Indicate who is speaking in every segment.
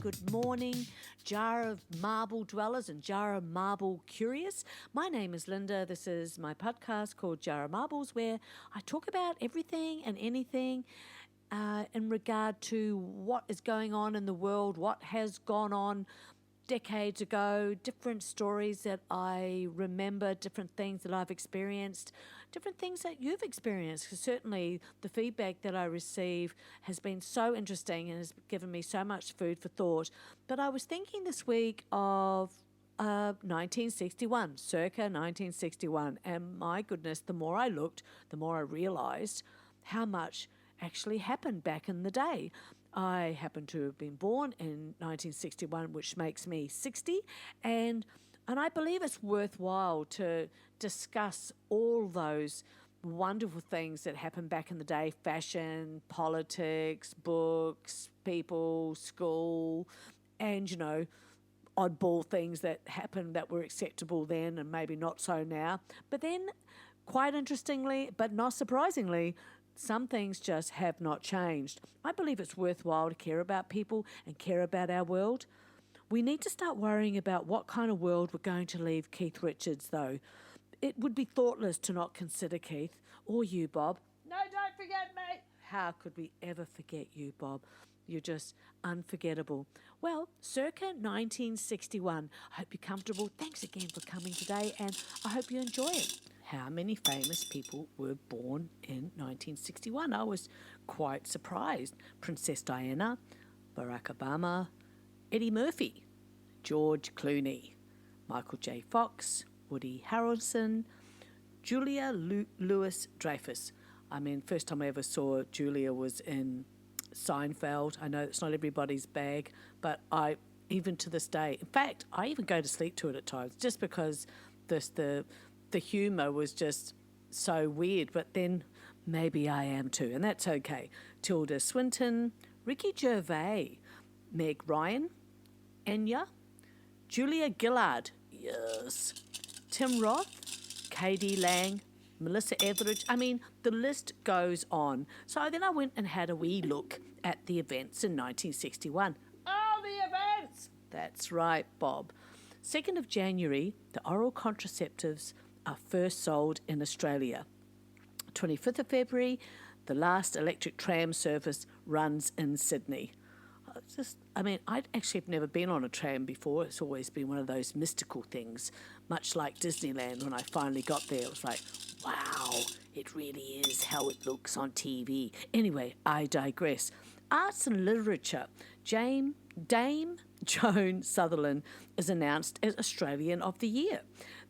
Speaker 1: good morning, jar of marble dwellers and jar of marble curious. My name is Linda. This is my podcast called Jar of Marbles, where I talk about everything and anything in regard to what is going on in the world, what has gone on decades ago, different stories that I remember, different things that I've experienced, different things that you've experienced. Because certainly the feedback that I receive has been so interesting and has given me so much food for thought. But I was thinking this week of 1961, circa 1961, and my goodness, the more I looked, the more I realised how much actually happened back in the day. I happen to have been born in 1961, which makes me 60, and I believe it's worthwhile to discuss all those wonderful things that happened back in the day: fashion, politics, books, people, school, and, oddball things that happened that were acceptable then and maybe not so now. But then, quite interestingly, but not surprisingly, some things just have not changed. I believe it's worthwhile to care about people and care about our world. We need to start worrying about what kind of world we're going to leave Keith Richards, though. It would be thoughtless to not consider Keith, or you, Bob.
Speaker 2: No, don't forget me.
Speaker 1: How could we ever forget you, Bob? You're just unforgettable. Well, circa 1961. I hope you're comfortable. Thanks again for coming today, and I hope you enjoy it. How many famous people were born in 1961? I was quite surprised. Princess Diana, Barack Obama, Eddie Murphy, George Clooney, Michael J. Fox, Woody Harrelson, Julia Louis-Dreyfus. First time I ever saw Julia was in Seinfeld. I know it's not everybody's bag, but even to this day, in fact, I even go to sleep to it at times, just because the humour was just so weird. But then maybe I am too, and that's okay. Tilda Swinton, Ricky Gervais, Meg Ryan, Enya, Julia Gillard, yes, Tim Roth, Katie Lang, Melissa Etheridge. The list goes on. So then I went and had a wee look at the events in 1961.
Speaker 2: Oh, the events!
Speaker 1: That's right, Bob. 2nd of January, the oral contraceptives are first sold in Australia. 25th of February, the last electric tram service runs in Sydney. I'd actually have never been on a tram before. It's always been one of those mystical things, much like Disneyland. When I finally got there, it was like, wow, it really is how it looks on TV. Anyway, I digress. Arts and literature. Dame Joan Sutherland is announced as Australian of the Year.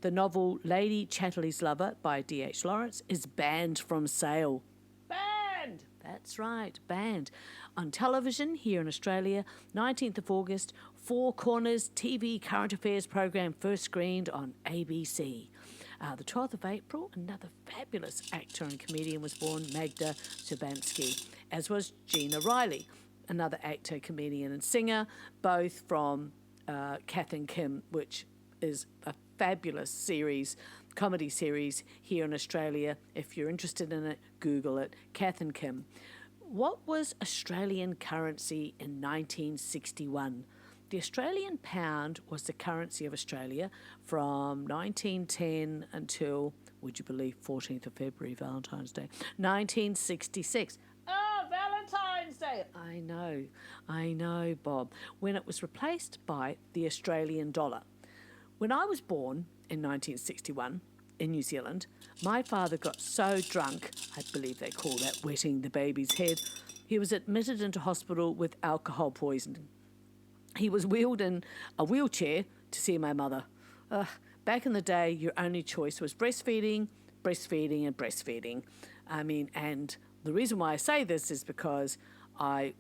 Speaker 1: The novel Lady Chatterley's Lover by D.H. Lawrence is banned from sale.
Speaker 2: Banned!
Speaker 1: That's right, banned. On television here in Australia, 19th of August, Four Corners TV current affairs program first screened on ABC. The 12th of April, another fabulous actor and comedian was born, Magda Szubanski, as was Gina Riley, another actor, comedian and singer, both from Kath and Kim, which is a fabulous comedy series here in Australia. If you're interested in it, Google it, Kath and Kim. What was Australian currency in 1961? The Australian pound was the currency of Australia from 1910 until, would you believe, 14th of February, Valentine's Day, 1966.
Speaker 2: Oh, Valentine's Day!
Speaker 1: I know, Bob. When it was replaced by the Australian dollar. When I was born in 1961 in New Zealand, my father got so drunk, I believe they call that wetting the baby's head, he was admitted into hospital with alcohol poisoning. He was wheeled in a wheelchair to see my mother. Back in the day, your only choice was breastfeeding, and breastfeeding. And the reason why I say this is because I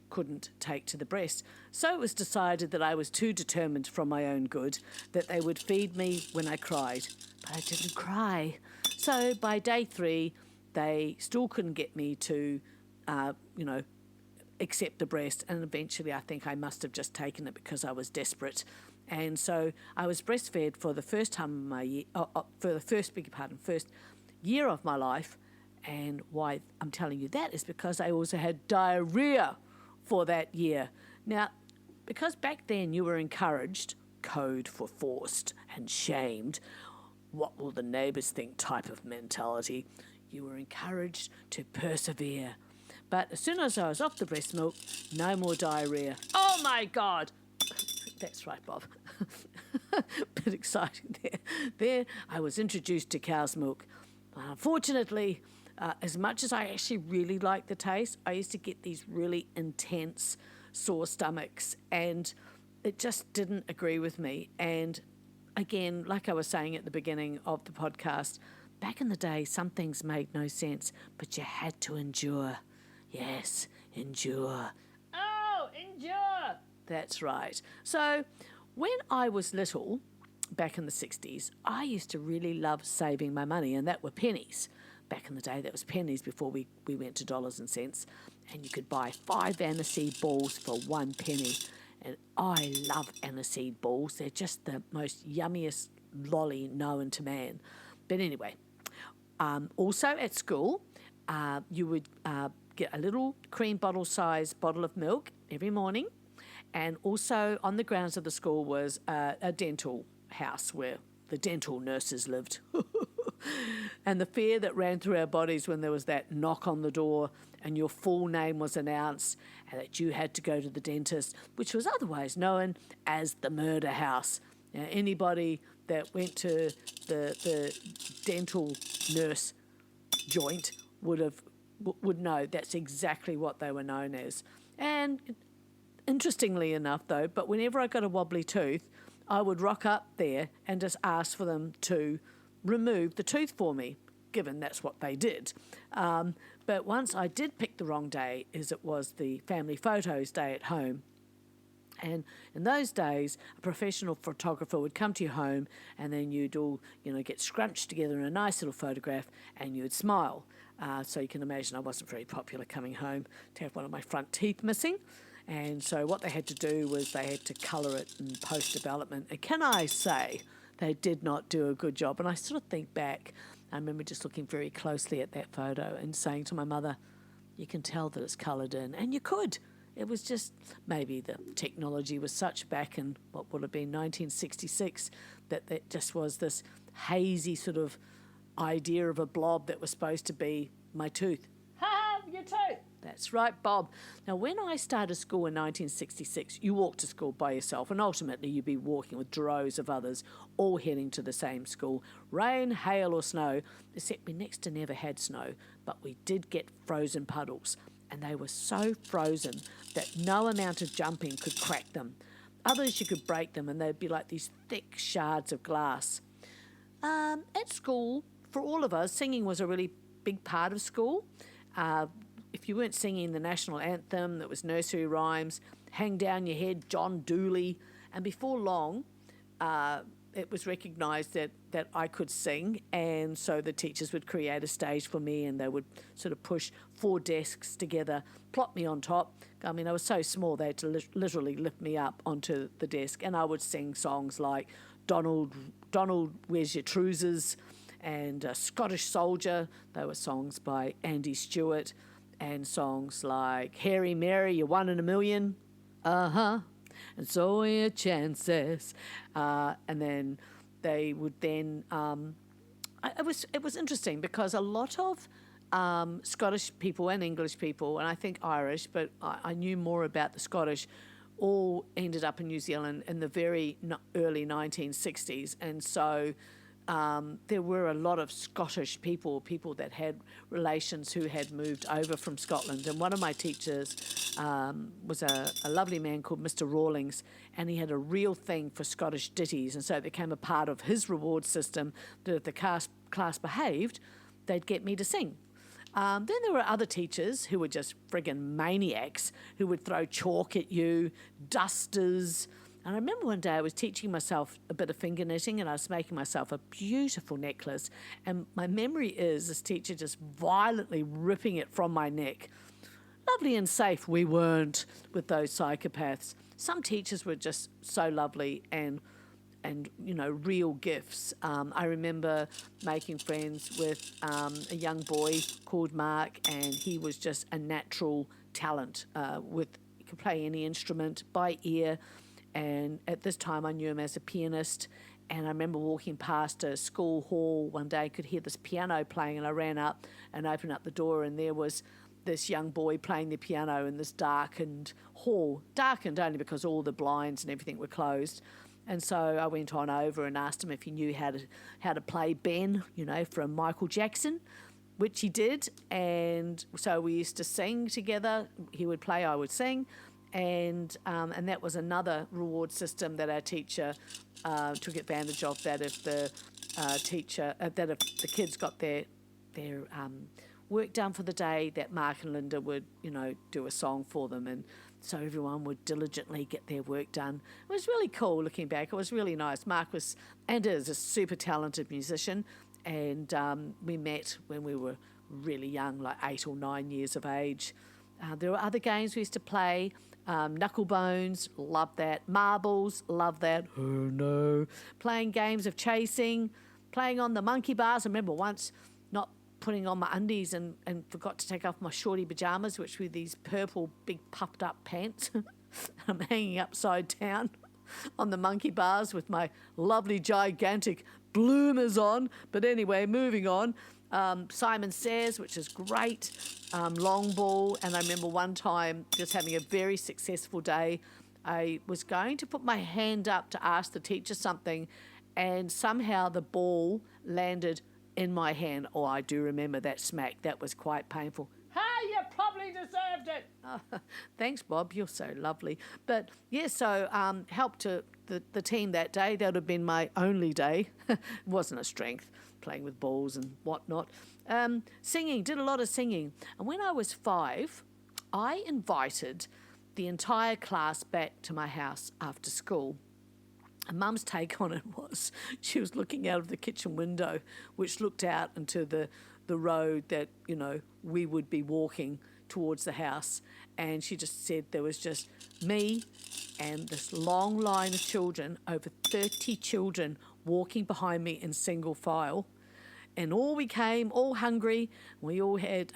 Speaker 1: couldn't take to the breast. So it was decided that I was too determined from my own good that they would feed me when I cried. But I didn't cry. So by day 3, they still couldn't get me to, accept the breast, and eventually I think I must have just taken it because I was desperate. And so I was breastfed for the first time in my year, first year of my life. And why I'm telling you that is because I also had diarrhea for that year. Now, because back then you were encouraged, code for forced, and shamed, what will the neighbours think type of mentality, you were encouraged to persevere. But as soon as I was off the breast milk, no more diarrhea. Oh my God! That's right, Bob. Bit exciting there. There, I was introduced to cow's milk. Unfortunately, as much as I actually really liked the taste, I used to get these really intense sore stomachs, and it just didn't agree with me. And again, like I was saying at the beginning of the podcast, back in the day, some things made no sense, but you had to endure. Yes, endure.
Speaker 2: Oh, endure.
Speaker 1: That's right. So when I was little, back in the 60s, I used to really love saving my money, and that were pennies. Back in the day, that was pennies before we went to dollars and cents. And you could buy 5 aniseed balls for 1 penny. And I love aniseed balls. They're just the most yummiest lolly known to man. But anyway, also at school, you would get a little cream bottle-sized bottle of milk every morning. And also on the grounds of the school was a dental house where the dental nurses lived. And the fear that ran through our bodies when there was that knock on the door and your full name was announced and that you had to go to the dentist, which was otherwise known as the murder house. Now, anybody that went to the dental nurse joint would know that's exactly what they were known as. And interestingly enough, though, but whenever I got a wobbly tooth, I would rock up there and just ask for them to remove the tooth for me, given that's what they did. But once I did pick the wrong day, as it was the family photos day at home. And in those days, a professional photographer would come to your home and then you'd all, get scrunched together in a nice little photograph and you'd smile. So you can imagine I wasn't very popular coming home to have one of my front teeth missing. And so what they had to do was they had to colour it in post-development. And can I say, they did not do a good job. And I sort of think back, I remember just looking very closely at that photo and saying to my mother, you can tell that it's coloured in. And you could. It was just, maybe the technology was such back in what would have been 1966 that just was this hazy sort of idea of a blob that was supposed to be my tooth.
Speaker 2: Ha, your tooth.
Speaker 1: That's right, Bob. Now, when I started school in 1966, you walked to school by yourself, and ultimately you'd be walking with droves of others, all heading to the same school. Rain, hail or snow, except we next to never had snow, but we did get frozen puddles, and they were so frozen that no amount of jumping could crack them. Others you could break them, and they'd be like these thick shards of glass. At school, for all of us, singing was a really big part of school. If you weren't singing the national anthem, that was nursery rhymes, Hang Down Your Head, John Dooley, and before long, it was recognised that I could sing, and so the teachers would create a stage for me, and they would sort of push 4 desks together, plop me on top. I mean, I was so small they had to literally lift me up onto the desk, and I would sing songs like Donald, Where's Your Trousers, and Scottish Soldier. They were songs by Andy Stewart. And songs like Harry Mary, You're One in a Million, and so are your chances. And then they would then, it was interesting because a lot of Scottish people and English people, and I think Irish, but I knew more about the Scottish, all ended up in New Zealand in the very early 1960s. And so there were a lot of Scottish people that had relations who had moved over from Scotland. And one of my teachers was a lovely man called Mr. Rawlings, and he had a real thing for Scottish ditties. And so it became a part of his reward system that if the class behaved, they'd get me to sing. Then there were other teachers who were just friggin' maniacs who would throw chalk at you, dusters. And I remember one day I was teaching myself a bit of finger knitting and I was making myself a beautiful necklace. And my memory is this teacher just violently ripping it from my neck. Lovely and safe we weren't with those psychopaths. Some teachers were just so lovely and real gifts. I remember making friends with a young boy called Mark, and he was just a natural talent with he could play any instrument by ear. And at this time, I knew him as a pianist. And I remember walking past a school hall one day, I could hear this piano playing, and I ran up and opened up the door, and there was this young boy playing the piano in this darkened hall. Darkened only because all the blinds and everything were closed. And so I went on over and asked him if he knew how to play Ben, from Michael Jackson, which he did. And so we used to sing together. He would play, I would sing. And that was another reward system that our teacher took advantage of, that if the that if the kids got their work done for the day, that Mark and Linda would, do a song for them. And so everyone would diligently get their work done. It was really cool looking back. It was really nice. Mark was and is a super talented musician. And we met when we were really young, like 8 or 9 years of age. There were other games we used to play. Knuckle bones, love that. Marbles, love that. Oh no. Playing games of chasing, playing on the monkey bars. I remember once not putting on my undies and forgot to take off my shorty pajamas, which were these purple big puffed up pants. I'm hanging upside down on the monkey bars with my lovely gigantic bloomers on. But anyway, moving on. Simon Says, which is great, long ball. And I remember one time just having a very successful day. I was going to put my hand up to ask the teacher something, and somehow the ball landed in my hand. Oh, I do remember that smack. That was quite painful.
Speaker 2: You probably deserved it.
Speaker 1: Oh, thanks, Bob. You're so lovely. But, yeah, so helped to the team that day. That would have been my only day. It wasn't a strength, playing with balls and whatnot. Singing, did a lot of singing. And when I was 5, I invited the entire class back to my house after school. And Mum's take on it was she was looking out of the kitchen window, which looked out into the road that, we would be walking towards the house. And she just said there was just me and this long line of children, over 30 children, walking behind me in single file. And we came all hungry. We all had,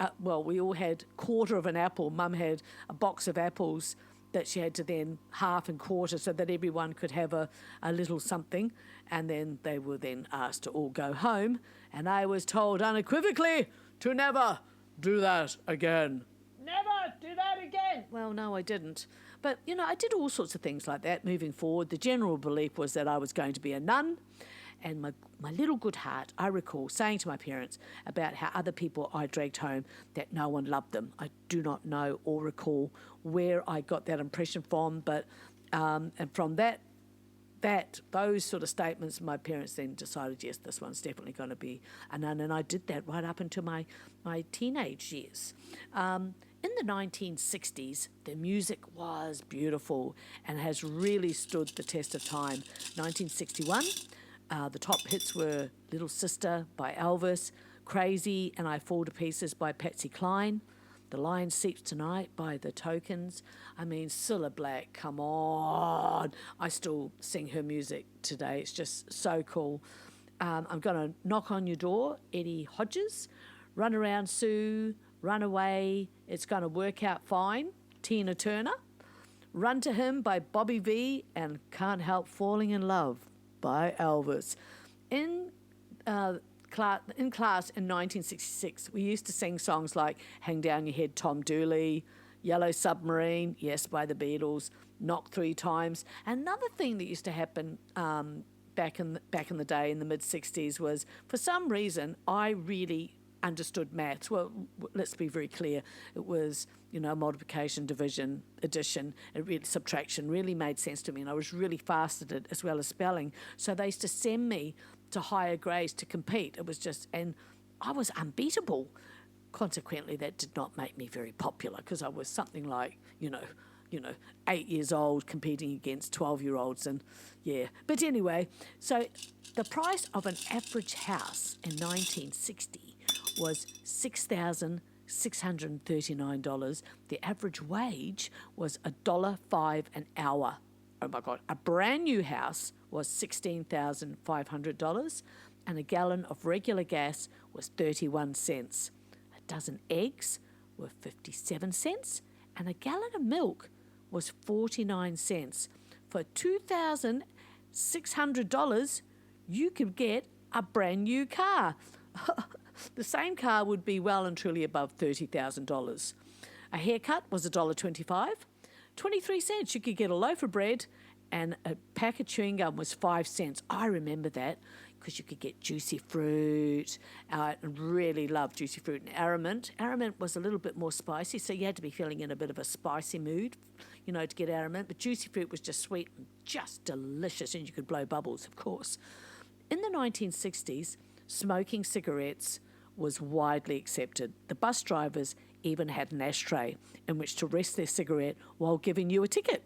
Speaker 1: quarter of an apple. Mum had a box of apples that she had to then half and quarter so that everyone could have a little something. And then they were then asked to all go home. And I was told unequivocally to never do that again.
Speaker 2: Never do that again.
Speaker 1: Well, no, I didn't. But, I did all sorts of things like that moving forward. The general belief was that I was going to be a nun. And my little good heart, I recall saying to my parents about how other people I dragged home, that no one loved them. I do not know or recall where I got that impression from, but and from those sort of statements, my parents then decided, yes, this one's definitely going to be a nun. And I did that right up into my teenage years. In the 1960s, the music was beautiful and has really stood the test of time. 1961, the top hits were Little Sister by Elvis, Crazy and I Fall to Pieces by Patsy Cline, The Lion Sleeps Tonight by The Tokens. I mean, Cilla Black, come on. I still sing her music today. It's just so cool. I'm going to Knock on Your Door, Eddie Hodges, Run Around Sue, Run Away, It's Gonna Work Out Fine, Tina Turner, Run to Him by Bobby V, and Can't Help Falling in Love by Elvis. In class in 1966, we used to sing songs like Hang Down Your Head, Tom Dooley, Yellow Submarine, Yes by the Beatles, Knock 3 Times. Another thing that used to happen back in the day in the mid-60s was, for some reason, I really understood maths. Well, let's be very clear. It was, multiplication, division, addition, subtraction really made sense to me, and I was really fast at it, as well as spelling. So they used to send me to higher grades to compete. It was just, and I was unbeatable. Consequently, that did not make me very popular, because I was something like, 8 years old competing against 12-year-olds, and yeah. But anyway, so the price of an average house in 1960 was $6,639. The average wage was $1.05 an hour. Oh my God. A brand new house was $16,500, and a gallon of regular gas was 31 cents. A dozen eggs were 57 cents, and a gallon of milk was 49 cents. For $2,600, you could get a brand new car. The same car would be well and truly above $30,000. A haircut was $1.25. 23 cents, you could get a loaf of bread, and a pack of chewing gum was 5 cents. I remember that because you could get juicy fruit. I really loved juicy fruit and arrowmint. Arrowmint was a little bit more spicy, so you had to be feeling in a bit of a spicy mood, to get arrowmint. But juicy fruit was just sweet and just delicious, and you could blow bubbles, of course. In the 1960s, smoking cigarettes was widely accepted. The bus drivers even had an ashtray in which to rest their cigarette while giving you a ticket.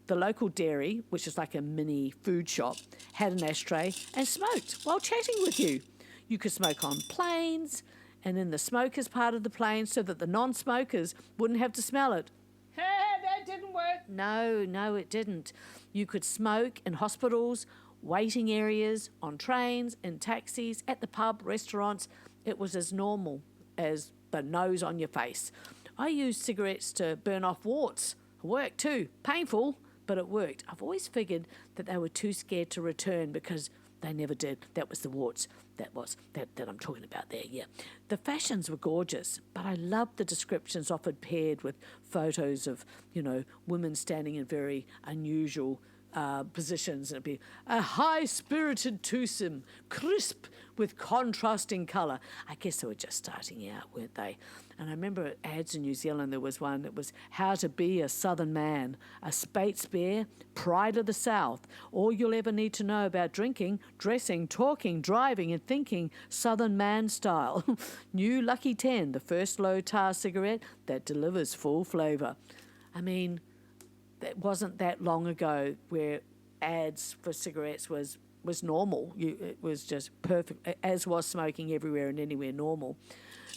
Speaker 1: The local dairy, which is like a mini food shop, had an ashtray and smoked while chatting with you. You could smoke on planes and in the smokers part of the plane so that the non-smokers wouldn't have to smell it.
Speaker 2: That didn't work.
Speaker 1: No, it didn't. You could smoke in hospitals, waiting areas, on trains, in taxis, at the pub, restaurants. It was as normal as the nose on your face. I used cigarettes to burn off warts. It worked too. Painful, but it worked. I've always figured that they were too scared to return because they never did. That was the warts. That I'm talking about there, yeah. The fashions were gorgeous, but I loved the descriptions often paired with photos of, women standing in very unusual positions. It'd be a high-spirited twosome, crisp with contrasting colour. I guess they were just starting out, weren't they? And I remember ads in New Zealand, there was one that was how to be a southern man, a Speight's bear, pride of the South, all you'll ever need to know about drinking, dressing, talking, driving and thinking, southern man style. New Lucky 10, the first low-tar cigarette that delivers full flavour. I mean, it wasn't that long ago where ads for cigarettes was normal. It was just perfect, as was smoking everywhere and anywhere normal.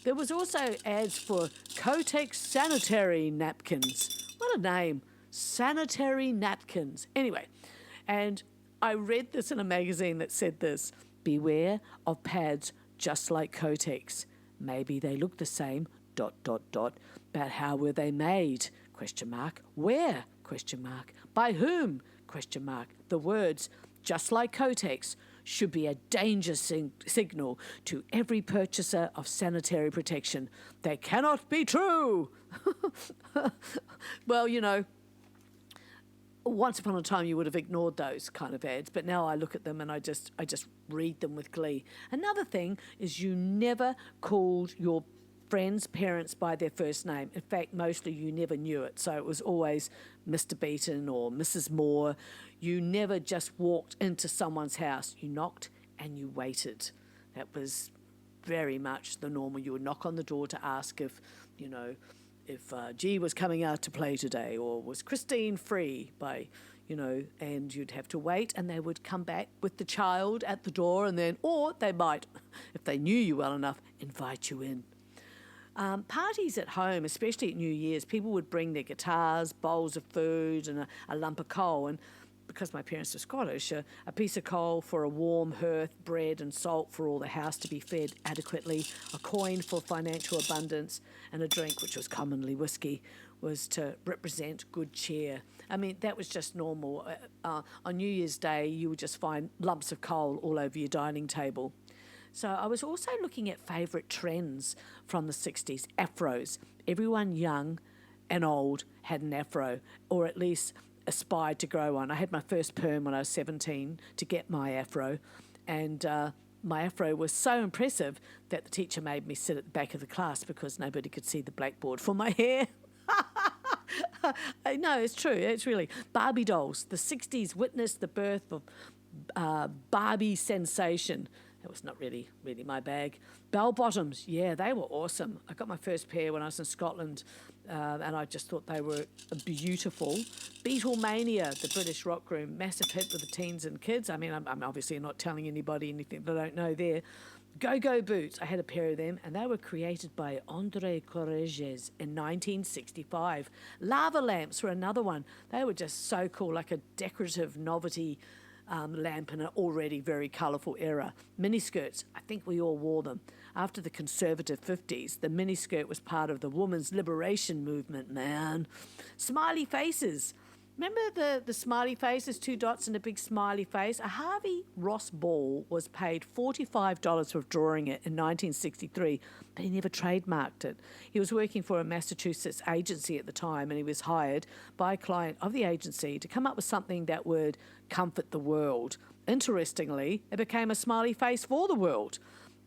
Speaker 1: There was also ads for Kotex sanitary napkins. What a name, sanitary napkins. Anyway, and I read this in a magazine that said this: beware of pads just like Kotex. Maybe they look the same, ... but how were they made? ? Where? ? By whom? ? The words, just like Kotex, should be a danger signal to every purchaser of sanitary protection. They cannot be true. Well, once upon a time you would have ignored those kind of ads, but now I look at them and I just read them with glee. Another thing is you never called your friends' parents by their first name. In fact, mostly you never knew it. So it was always Mr. Beaton or Mrs. Moore. You never just walked into someone's house. You knocked and you waited. That was very much the normal. You would knock on the door to ask if G was coming out to play today, or was Christine free by, and you'd have to wait, and they would come back with the child at the door, and then, or they might, if they knew you well enough, invite you in. Parties at home, especially at New Year's, people would bring their guitars, bowls of food and a lump of coal. And because my parents were Scottish, a piece of coal for a warm hearth, bread and salt for all the house to be fed adequately, a coin for financial abundance, and a drink, which was commonly whiskey, was to represent good cheer. I mean, that was just normal. On New Year's Day, you would just find lumps of coal all over your dining table. So I was also looking at favourite trends from the 60s, afros. Everyone young and old had an afro, or at least aspired to grow one. I had my first perm when I was 17 to get my afro, and my afro was so impressive that the teacher made me sit at the back of the class because nobody could see the blackboard for my hair. No, it's true. It's really Barbie dolls. The 60s witnessed the birth of Barbie sensation. That was not really my bag. Bell bottoms, yeah, they were awesome. I got my first pair when I was in Scotland, and I just thought they were beautiful. Beatlemania, the British rock group, massive hit with the teens and kids. I mean, I'm obviously not telling anybody anything they don't know there. Go-Go boots, I had a pair of them, and they were created by André Courrèges in 1965. Lava lamps were another one. They were just so cool, like a decorative novelty lamp in an already very colourful era. Miniskirts, I think we all wore them. After the conservative 50s, the miniskirt was part of the women's liberation movement, man. Smiley faces. Remember the smiley faces, 2 dots and a big smiley face? A Harvey Ross Ball was paid $45 for drawing it in 1963, but he never trademarked it. He was working for a Massachusetts agency at the time, and he was hired by a client of the agency to come up with something that would comfort the world. Interestingly, it became a smiley face for the world.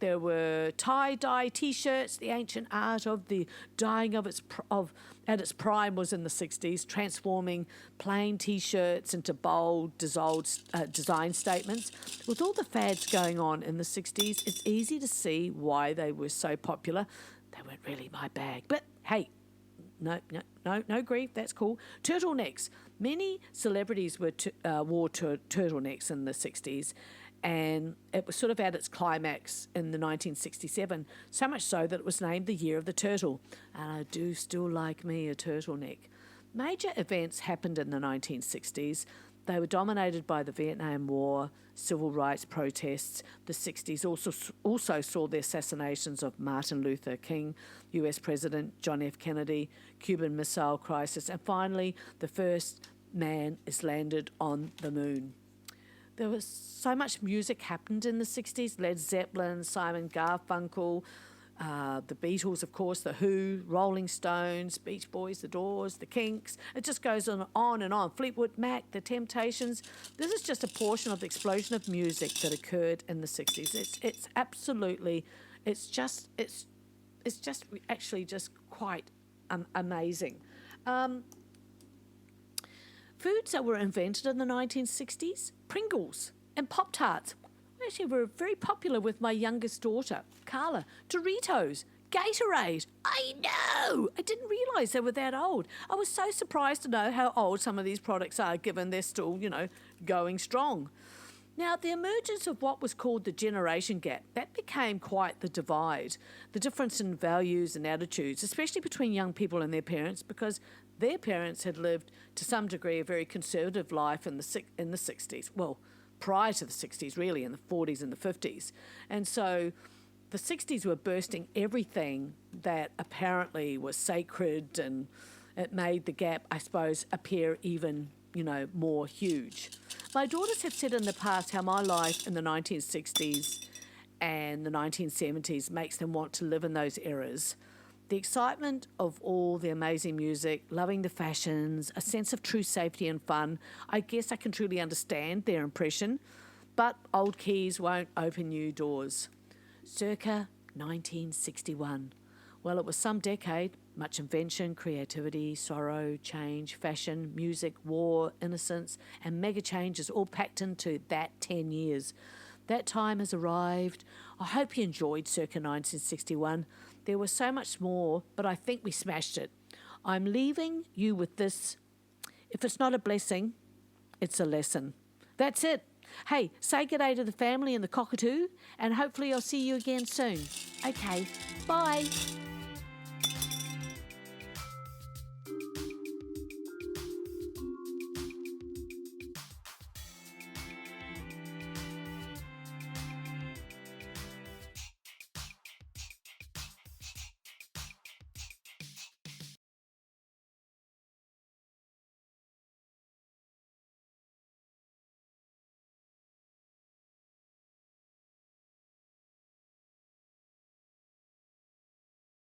Speaker 1: There were tie-dye T-shirts. The ancient art of the dyeing at its prime was in the 60s, transforming plain T-shirts into bold, design statements. With all the fads going on in the 60s, it's easy to see why they were so popular. They weren't really my bag. But hey, no grief, that's cool. Turtlenecks. Many celebrities wore turtlenecks in the 60s. And it was sort of at its climax in the 1967, so much so that it was named the Year of the Turtle. And I do still like me a turtleneck. Major events happened in the 1960s. They were dominated by the Vietnam War, civil rights protests. The 60s also saw the assassinations of Martin Luther King, US President John F. Kennedy, Cuban Missile Crisis, and finally, the first man is landed on the moon. There was so much music happened in the 60s. Led Zeppelin, Simon Garfunkel, the Beatles, of course, The Who, Rolling Stones, Beach Boys, The Doors, The Kinks. It just goes on and on. Fleetwood Mac, The Temptations. This is just a portion of the explosion of music that occurred in the 60s. It's absolutely, it's just actually just quite amazing. Foods that were invented in the 1960s, Pringles and Pop-Tarts. Actually were very popular with my youngest daughter, Carla. Doritos, Gatorade. I know! I didn't realise they were that old. I was so surprised to know how old some of these products are, given they're still, going strong. Now, the emergence of what was called the generation gap, that became quite the divide. The difference in values and attitudes, especially between young people and their parents, because their parents had lived, to some degree, a very conservative life in the 60s. Well, prior to the 60s, really, in the 40s and the 50s. And so the 60s were bursting everything that apparently was sacred, and it made the gap, I suppose, appear even, more huge. My daughters have said in the past how my life in the 1960s and the 1970s makes them want to live in those eras. The excitement of all the amazing music, loving the fashions, a sense of true safety and fun. I guess I can truly understand their impression, but old keys won't open new doors. Circa 1961. Well, it was some decade. Much invention, creativity, sorrow, change, fashion, music, war, innocence, and mega changes all packed into that 10 years. That time has arrived. I hope you enjoyed Circa 1961. There was so much more, but I think we smashed it. I'm leaving you with this. If it's not a blessing, it's a lesson. That's it. Hey, say good day to the family and the cockatoo, and hopefully I'll see you again soon. Okay, bye.